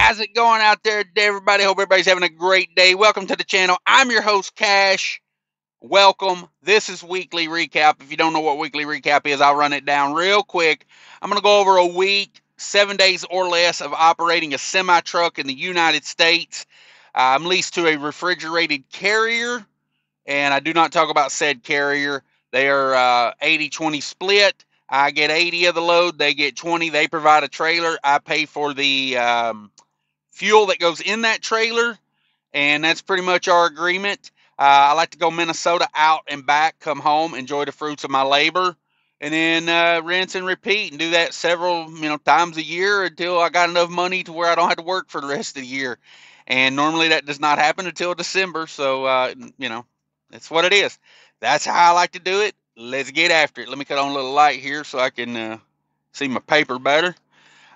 How's it going out there, everybody? Hope everybody's having a great day. Welcome to the channel. I'm your host, Cash. Welcome. This is Weekly Recap. If you don't know what Weekly Recap is, I'll run it down real quick. I'm going to go over a week, 7 days or less of operating a semi-truck in the United States. I'm leased to a refrigerated carrier, and I do not talk about said carrier. They are 80-20 split. I get 80 of the load. They get 20. They provide a trailer. I pay for the fuel that goes in that trailer, and that's pretty much our agreement. I like to go Minnesota out and back, come home, enjoy the fruits of my labor, and then rinse and repeat and do that several times a year until I got enough money to where I don't have to work for the rest of the year. And normally that does not happen until December, so that's what it is. That's how I like to do it. Let's get after it. Let me cut on a little light here so I can see my paper better.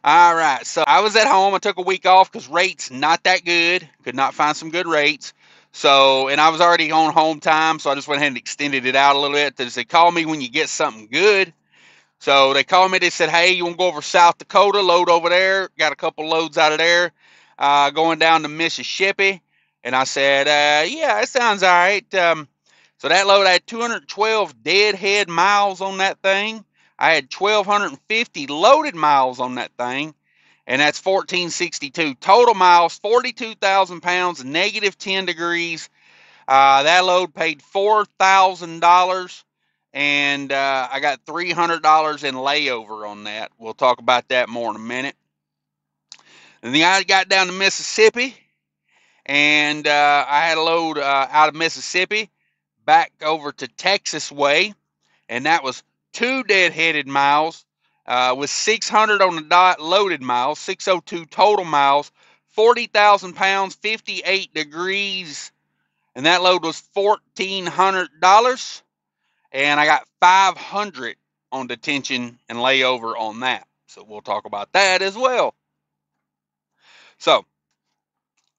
All right, so I was at home. I took a week off because rates not that good. Could not find some good rates. So, and I was already on home time, so I just went ahead and extended it out a little bit. They said, call me when you get something good. So they called me. They said, hey, you want to go over South Dakota, load over there? Got a couple loads out of there, going down to Mississippi. And I said, yeah, it sounds all right. So that load, I had 212 deadhead miles on that thing. I had 1,250 loaded miles on that thing, and that's 1,462 total miles, 42,000 pounds, negative 10 degrees. That load paid $4,000, and I got $300 in layover on that. We'll talk about that more in a minute. And then I got down to Mississippi, and I had a load out of Mississippi back over to Texas way, and that was 2 deadheaded miles with 600 on the dot loaded miles, 602 total miles, 40,000 pounds, 58 degrees, and that load was $1,400, and I got 500 on detention and layover on that. So we'll talk about that as well. So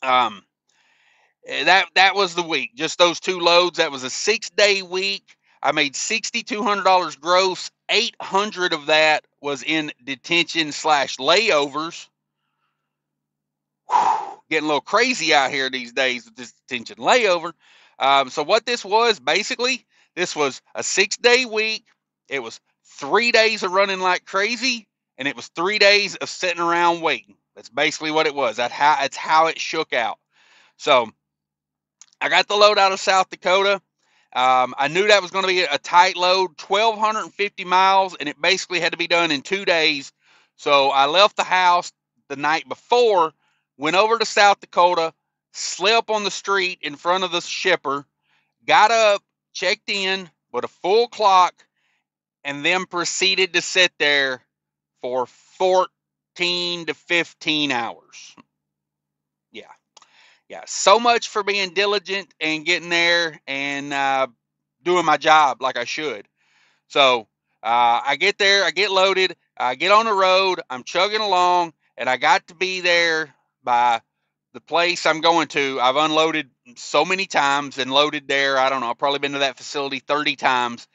that was the week. Just those 2 loads. That was a 6-day week. I made $6,200 gross. 800 of that was in detention / layovers. Whew, getting a little crazy out here these days with this detention layover. So what this was, basically, this was a 6-day week. It was 3 days of running like crazy, and it was 3 days of sitting around waiting. That's basically what it was. That's how it shook out. So I got the load out of South Dakota. I knew that was going to be a tight load, 1,250 miles, and it basically had to be done in 2 days. So I left the house the night before, went over to South Dakota, slept on the street in front of the shipper, got up, checked in with a full clock, and then proceeded to sit there for 14 to 15 hours. Yeah, so much for being diligent and getting there and doing my job like I should. So I get there, I get loaded, I get on the road, I'm chugging along, and I got to be there by the place I'm going to. I've unloaded so many times and loaded there. I don't know, I've probably been to that facility 30 times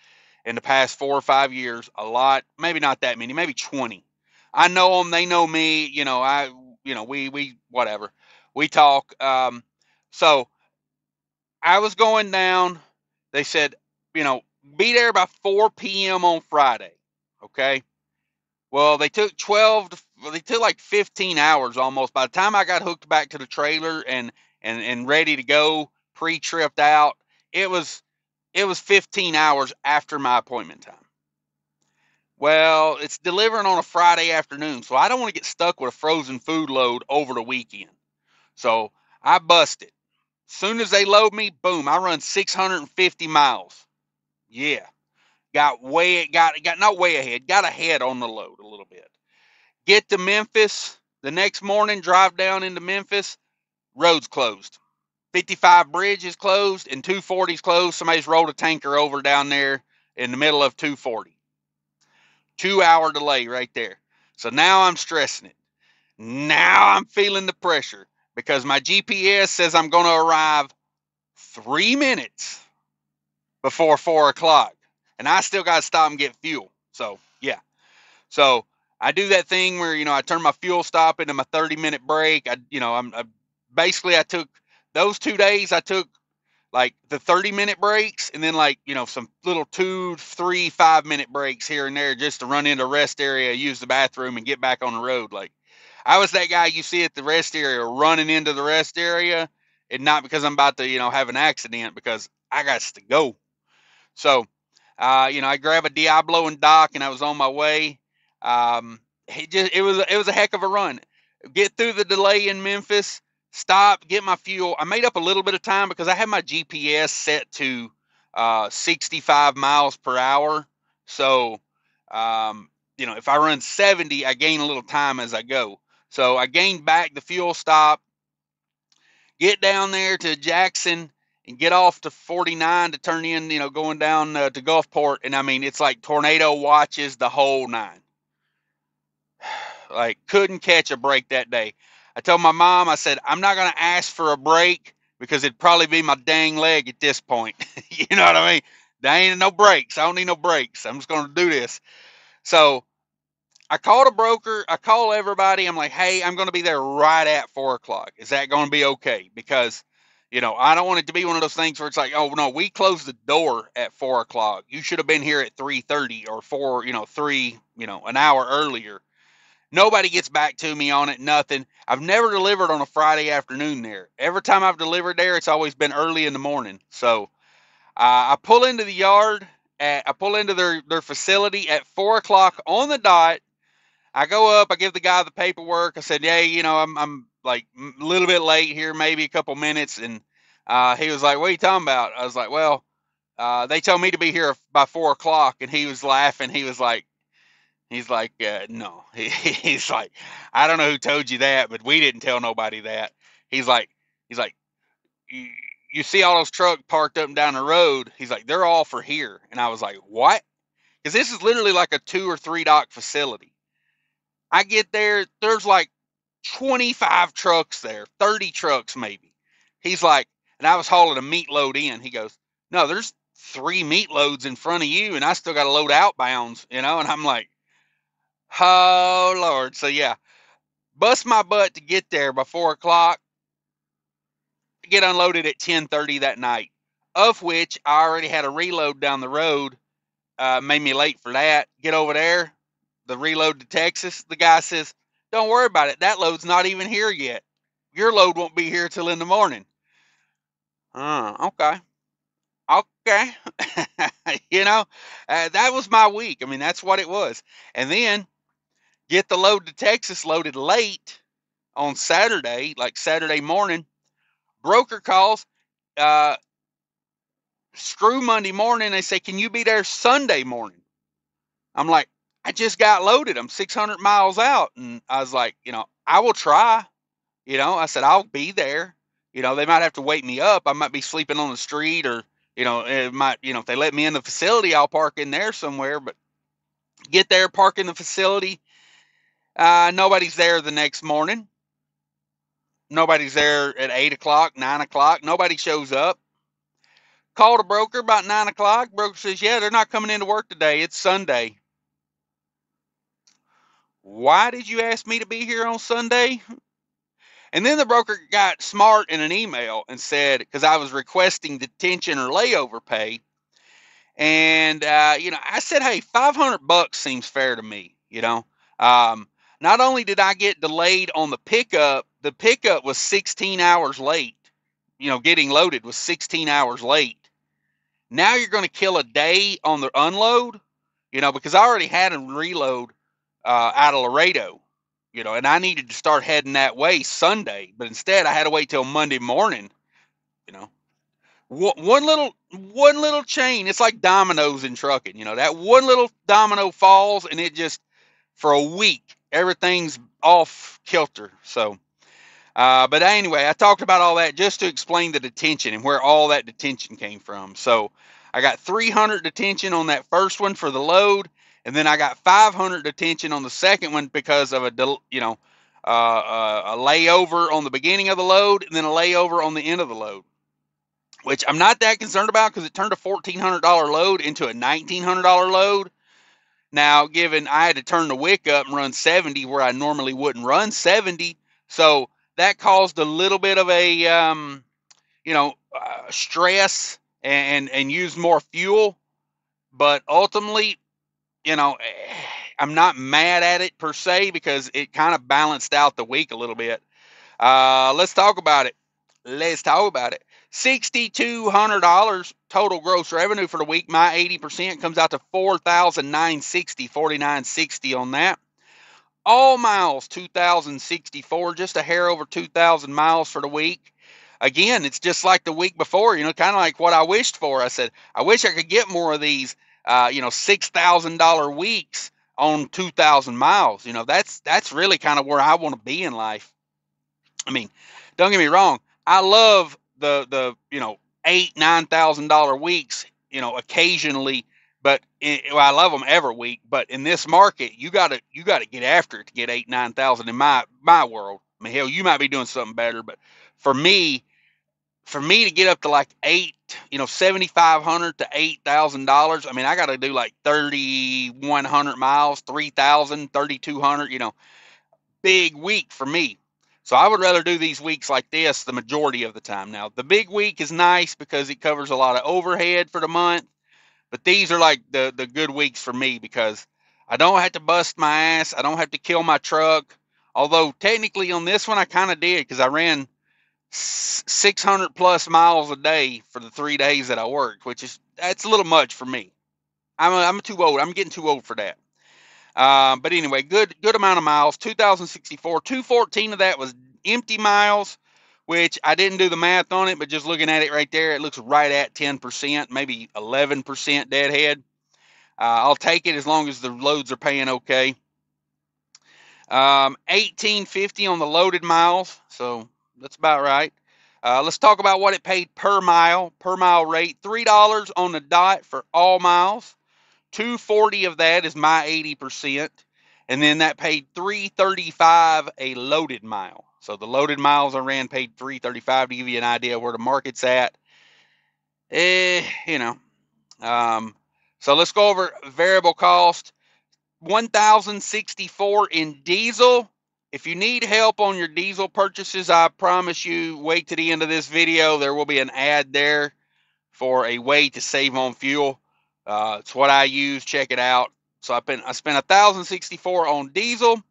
in the past 4 or 5 years. A lot, maybe not that many, maybe 20. I know them, they know me, we whatever. We talk. So I was going down. They said, be there by 4 p.m. on Friday. Okay. Well, they took like 15 hours almost. By the time I got hooked back to the trailer and ready to go, pre-tripped out, it was 15 hours after my appointment time. Well, it's delivering on a Friday afternoon, so I don't want to get stuck with a frozen food load over the weekend. So I busted. Soon as they load me, boom, I run 650 miles. Yeah. Got not way ahead, got ahead on the load a little bit. Get to Memphis the next morning, drive down into Memphis, roads closed. 55 bridge is closed and 240 is closed. Somebody's rolled a tanker over down there in the middle of 240. 2-hour delay right there. So now I'm stressing it. Now I'm feeling the pressure because my GPS says I'm going to arrive 3 minutes before 4 o'clock. And I still got to stop and get fuel. So, yeah. So, I do that thing where, I turn my fuel stop into my 30-minute break. I took those 2 days, I took like the 30-minute breaks, and then like, some little 2, 3, 5-minute breaks here and there just to run into a rest area, use the bathroom, and get back on the road. Like, I was that guy you see at the rest area running into the rest area, and not because I'm about to, have an accident, because I got to go. So, I grabbed a Diablo and Doc, and I was on my way. It was a heck of a run. Get through the delay in Memphis, stop, get my fuel. I made up a little bit of time because I had my GPS set to 65 miles per hour. So, if I run 70, I gain a little time as I go. So I gained back the fuel stop, get down there to Jackson, and get off to 49 to turn in, going down to Gulfport. And I mean, it's like tornado watches the whole nine. Like, couldn't catch a break that day. I told my mom, I said, I'm not going to ask for a break because it'd probably be my dang leg at this point. You know what I mean? There ain't no breaks. I don't need no breaks. I'm just going to do this. So I called a broker. I call everybody. I'm like, hey, I'm going to be there right at 4 o'clock. Is that going to be okay? Because, I don't want it to be one of those things where it's like, oh, no, we closed the door at 4 o'clock. You should have been here at 3:30 or 4, 3, an hour earlier. Nobody gets back to me on it, nothing. I've never delivered on a Friday afternoon there. Every time I've delivered there, it's always been early in the morning. So I pull into the yard. I pull into their facility at 4 o'clock on the dot. I go up. I give the guy the paperwork. I said, "Yeah, I'm like a little bit late here, maybe a couple minutes." And he was like, "What are you talking about?" I was like, "Well, they told me to be here by 4 o'clock." And he was laughing. He's like, no. He's like, I don't know who told you that, but we didn't tell nobody that. He's like, you see all those trucks parked up and down the road. He's like, they're all for here. And I was like, what? Because this is literally like a 2 or 3 dock facility. I get there, there's like 25 trucks there, 30 trucks maybe. He's like, and I was hauling a meat load in. He goes, no, there's 3 meat loads in front of you, and I still got to load outbounds, And I'm like, oh, Lord. So, yeah, bust my butt to get there by 4 o'clock, get unloaded at 10:30 that night, of which I already had a reload down the road. Made me late for that. Get over there, the reload to Texas. The guy says, don't worry about it. That load's not even here yet. Your load won't be here till in the morning. Okay. Okay. That was my week. I mean, that's what it was. And then get the load to Texas loaded late on Saturday, like Saturday morning. Broker calls, screw Monday morning. They say, can you be there Sunday morning? I'm like, I just got loaded. I'm 600 miles out. And I was like, I will try. I said, I'll be there. They might have to wake me up. I might be sleeping on the street, or, it might, if they let me in the facility, I'll park in there somewhere. But get there, park in the facility. Nobody's there the next morning. Nobody's there at 8 o'clock, 9 o'clock. Nobody shows up. Called a broker about 9 o'clock. Broker says, yeah, they're not coming into work today. It's Sunday. Why did you ask me to be here on Sunday? And then the broker got smart in an email and said, because I was requesting detention or layover pay. And, I said, hey, $500 seems fair to me. Not only did I get delayed on the pickup was 16 hours late. Getting loaded was 16 hours late. Now you're going to kill a day on the unload, because I already had a reload out of Laredo, and I needed to start heading that way Sunday, but instead I had to wait till Monday morning. One little chain. It's like dominoes in trucking. That one little domino falls, and it just, for a week, everything's off kilter. So, but anyway, I talked about all that just to explain the detention and where all that detention came from. So I got 300 detention on that first one for the load, and then I got 500 detention on the second one because of a layover on the beginning of the load, and then a layover on the end of the load, which I'm not that concerned about because it turned a $1,400 load into a $1,900 load. Now, given I had to turn the wick up and run 70 where I normally wouldn't run 70, so that caused a little bit of a stress and use more fuel. But ultimately, you know, I'm not mad at it per se because it kind of balanced out the week a little bit. Let's talk about it. Let's talk about it. $6,200 total gross revenue for the week. My 80% comes out to $4,960, $4,960 on that. All miles 2,064, just a hair over 2,000 miles for the week. Again, it's just like the week before, kind of like what I wished for. I said, I wish I could get more of these, $6,000 weeks on 2,000 miles. That's really kind of where I want to be in life. I mean, don't get me wrong. I love the $8,000-$9,000 weeks, occasionally, but I love them every week. But in this market, you gotta get after it to get 8,000-9,000 in my world. I mean, hell, you might be doing something better, but for me to get up to like $7,500 to $8,000, I mean, I got to do like 3,100 miles, 3,000, 3,200, big week for me. So I would rather do these weeks like this the majority of the time. Now, the big week is nice because it covers a lot of overhead for the month, but these are like the good weeks for me because I don't have to bust my ass. I don't have to kill my truck. Although technically on this one I kind of did because I ran 600 plus miles a day for the 3 days that I worked, that's a little much for me. I'm too old. I'm getting too old for that. But anyway, good amount of miles. 2,064. 214 of that was empty miles, which I didn't do the math on it, but just looking at it right there, it looks right at 10%, maybe 11% deadhead. I'll take it as long as the loads are paying okay. 1850 on the loaded miles, so that's about right. Let's talk about what it paid per mile rate. $3 on the dot for all miles. 240 of that is my 80%, and then that paid $335 a loaded mile. So the loaded miles I ran paid $335 to give you an idea of where the market's at. So let's go over variable cost. 1,064 in diesel. If you need help on your diesel purchases, I promise you, wait to the end of this video. There will be an ad there for a way to save on fuel. It's what I use. Check it out. So I spent 1,064 on diesel.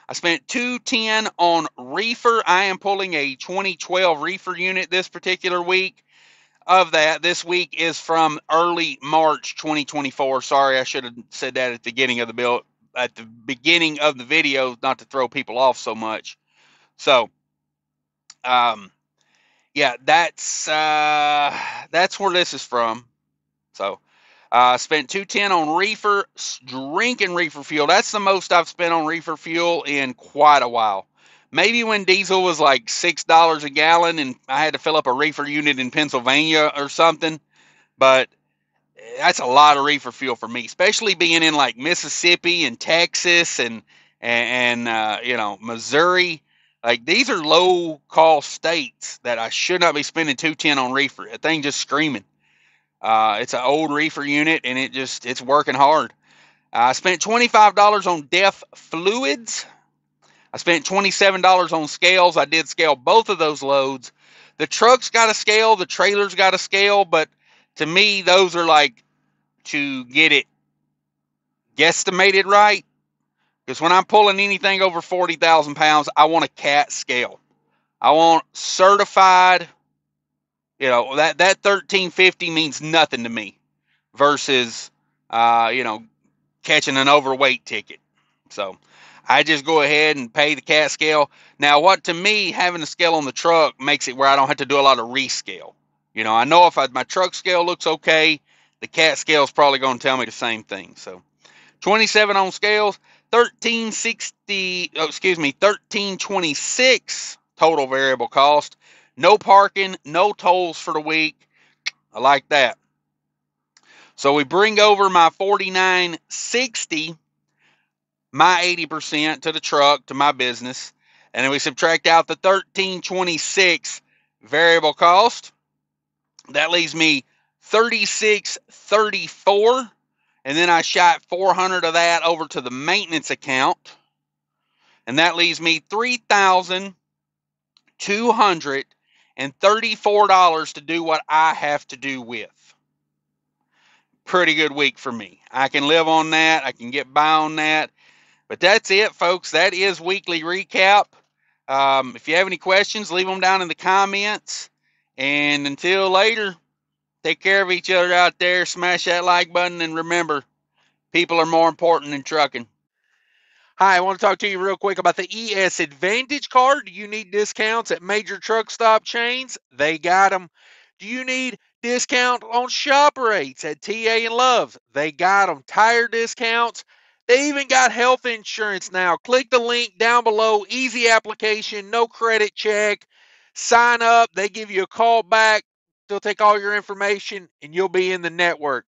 I spent $210 on reefer. I am pulling a 2012 reefer unit this particular week. Of that, this week is from early March 2024. Sorry, I should have said that at the beginning of the video, not to throw people off so much. So, yeah, that's where this is from. So, spent $210 on reefer, drinking reefer fuel. That's the most I've spent on reefer fuel in quite a while. Maybe when diesel was like $6 a gallon and I had to fill up a reefer unit in Pennsylvania or something. But that's a lot of reefer fuel for me, especially being in like Mississippi and Texas and Missouri. Like these are low cost states that I should not be spending $210 on reefer. That thing just screaming. It's an old reefer unit and it's working hard. I spent $25 on DEF fluids. I spent $27 on scales. I did scale both of those loads. The truck's got a scale, the trailer's got a scale, but to me, those are like to get it guesstimated right. Because when I'm pulling anything over 40,000 pounds, I want a cat scale. I want certified. That 1350 means nothing to me versus, catching an overweight ticket. So I just go ahead and pay the cat scale. Now, what to me, having a scale on the truck makes it where I don't have to do a lot of rescale. I know if my truck scale looks okay, the cat scale is probably going to tell me the same thing. So 27 on scales, 1326 total variable cost. No parking, no tolls for the week. I like that. So we bring over my 4960, my 80% to the truck, to my business, and then we subtract out the 1326 variable cost. That leaves me 3634, and then I shot 400 of that over to the maintenance account, and that leaves me $3,234 to do what I have to do with. Pretty good week for me. I can live on that. I can get by on that. But that's it, folks. That is weekly recap. If you have any questions, leave them down in the comments. And until later, take care of each other out there. Smash that like button. And remember, people are more important than trucking. Hi, I want to talk to you real quick about the ES Advantage card. Do you need discounts at major truck stop chains? They got them. Do you need discount on shop rates at TA and Love's? They got them. Tire discounts. They even got health insurance now. Click the link down below. Easy application, no credit check. Sign up. They give you a call back. They'll take all your information and you'll be in the network.